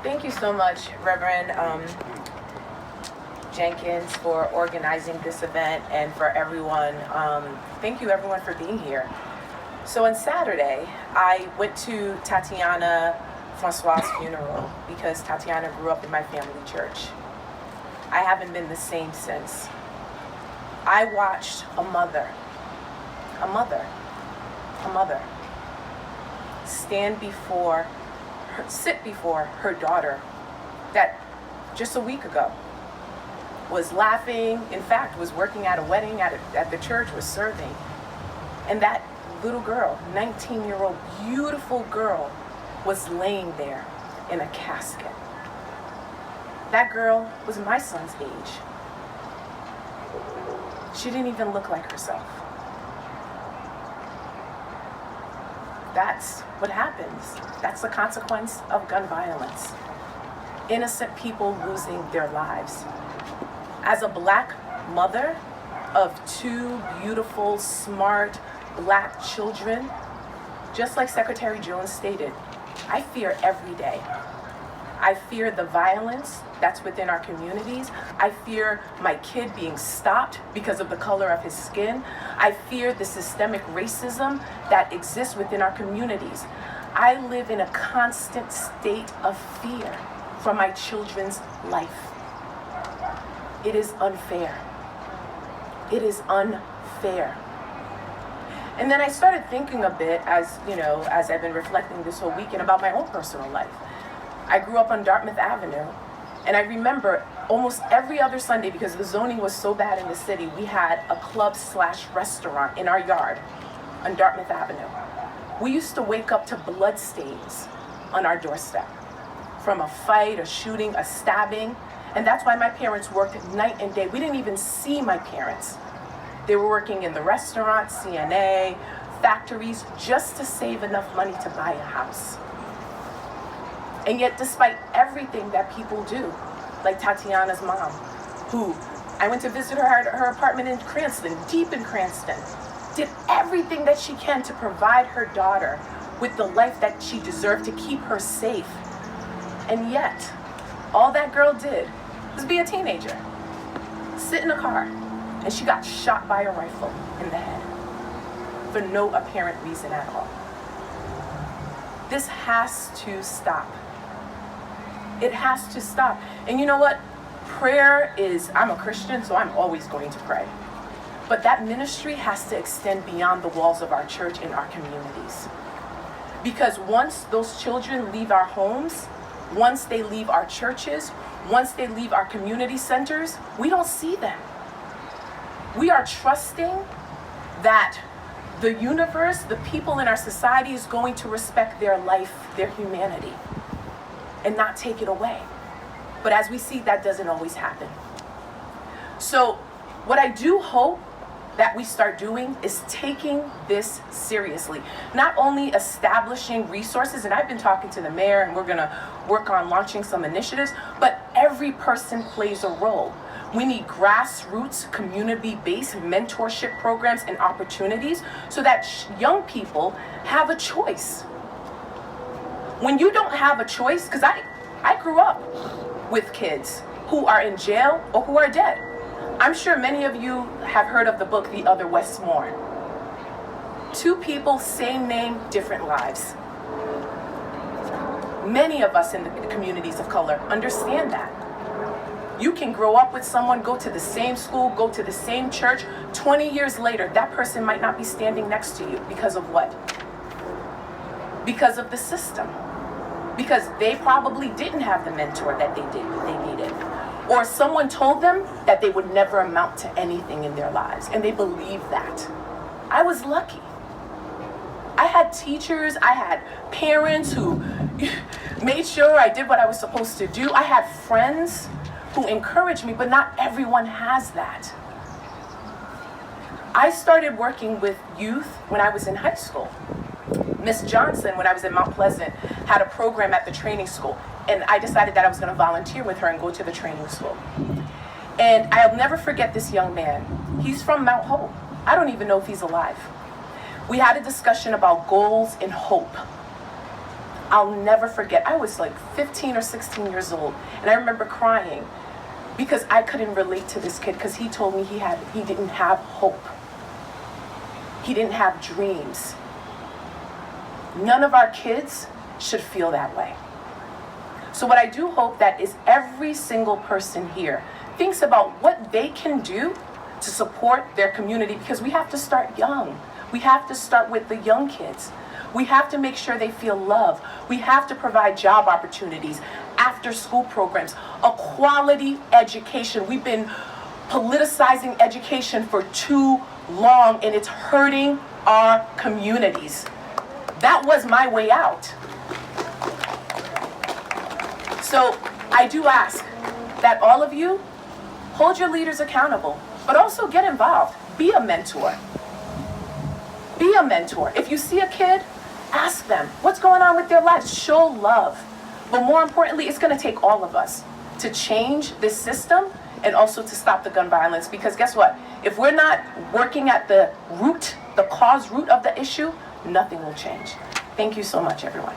Thank you so much, Reverend Jenkins, for organizing this event, and for everyone. Thank you, everyone, for being here. So on Saturday, I went to Tatiana Francois' funeral because Tatiana grew up in my family church. I haven't been the same since. I watched a mother sit before her daughter that just a week ago was laughing, in fact, was working at a wedding at the church, was serving. And that little girl, 19-year-old beautiful girl, was laying there in a casket. That girl was my son's age. She didn't even look like herself. That's what happens. That's the consequence of gun violence. Innocent people losing their lives. As a Black mother of two beautiful, smart Black children, just like Secretary Jones stated, I fear every day. I fear the violence that's within our communities. I fear my kid being stopped because of the color of his skin. I fear the systemic racism that exists within our communities. I live in a constant state of fear for my children's life. It is unfair. It is unfair. And then I started thinking a bit, as I've been reflecting this whole weekend, about my own personal life. I grew up on Dartmouth Avenue, and I remember almost every other Sunday, because the zoning was so bad in the city, we had a club/restaurant in our yard on Dartmouth Avenue. We used to wake up to blood stains on our doorstep from a fight, a shooting, a stabbing. And that's why my parents worked night and day. We didn't even see my parents. They were working in the restaurant, CNA, factories, just to save enough money to buy a house. And yet, despite everything that people do, like Tatiana's mom, who I went to visit her apartment in Cranston, deep in Cranston, did everything that she can to provide her daughter with the life that she deserved, to keep her safe. And yet, all that girl did was be a teenager, sit in a car, and she got shot by a rifle in the head for no apparent reason at all. This has to stop. It has to stop. And you know what? Prayer is, I'm a Christian, so I'm always going to pray. But that ministry has to extend beyond the walls of our church and our communities. Because once those children leave our homes, once they leave our churches, once they leave our community centers, we don't see them. We are trusting that the universe, the people in our society, is going to respect their life, their humanity, and not take it away. But as we see, that doesn't always happen. So what I do hope that we start doing is taking this seriously. Not only establishing resources, and I've been talking to the mayor, and we're gonna work on launching some initiatives, but every person plays a role. We need grassroots, community-based mentorship programs and opportunities so that young people have a choice. When you don't have a choice, because I grew up with kids who are in jail or who are dead. I'm sure many of you have heard of the book, The Other Westmore. Two people, same name, different lives. Many of us in the communities of color understand that. You can grow up with someone, go to the same school, go to the same church. 20 years later, that person might not be standing next to you. Because of what? Because of the system. Because they probably didn't have the mentor that they needed. Or someone told them that they would never amount to anything in their lives, and they believed that. I was lucky. I had teachers, I had parents who made sure I did what I was supposed to do. I had friends who encouraged me, but not everyone has that. I started working with youth when I was in high school. Miss Johnson, when I was in Mount Pleasant, had a program at the training school. And I decided that I was going to volunteer with her and go to the training school. And I'll never forget this young man. He's from Mount Hope. I don't even know if he's alive. We had a discussion about goals and hope. I'll never forget. I was like 15 or 16 years old, and I remember crying because I couldn't relate to this kid because he told me he didn't have hope. He didn't have dreams. None of our kids should feel that way. So what I do hope that is every single person here thinks about what they can do to support their community, because we have to start young. We have to start with the young kids. We have to make sure they feel love. We have to provide job opportunities, after school programs, a quality education. We've been politicizing education for too long, and it's hurting our communities. That was my way out. So I do ask that all of you hold your leaders accountable, but also get involved. Be a mentor. Be a mentor. If you see a kid, ask them what's going on with their lives. Show love. But more importantly, it's going to take all of us to change this system and also to stop the gun violence. Because guess what? If we're not working at the root, the cause root of the issue, nothing will change. Thank you so much, everyone.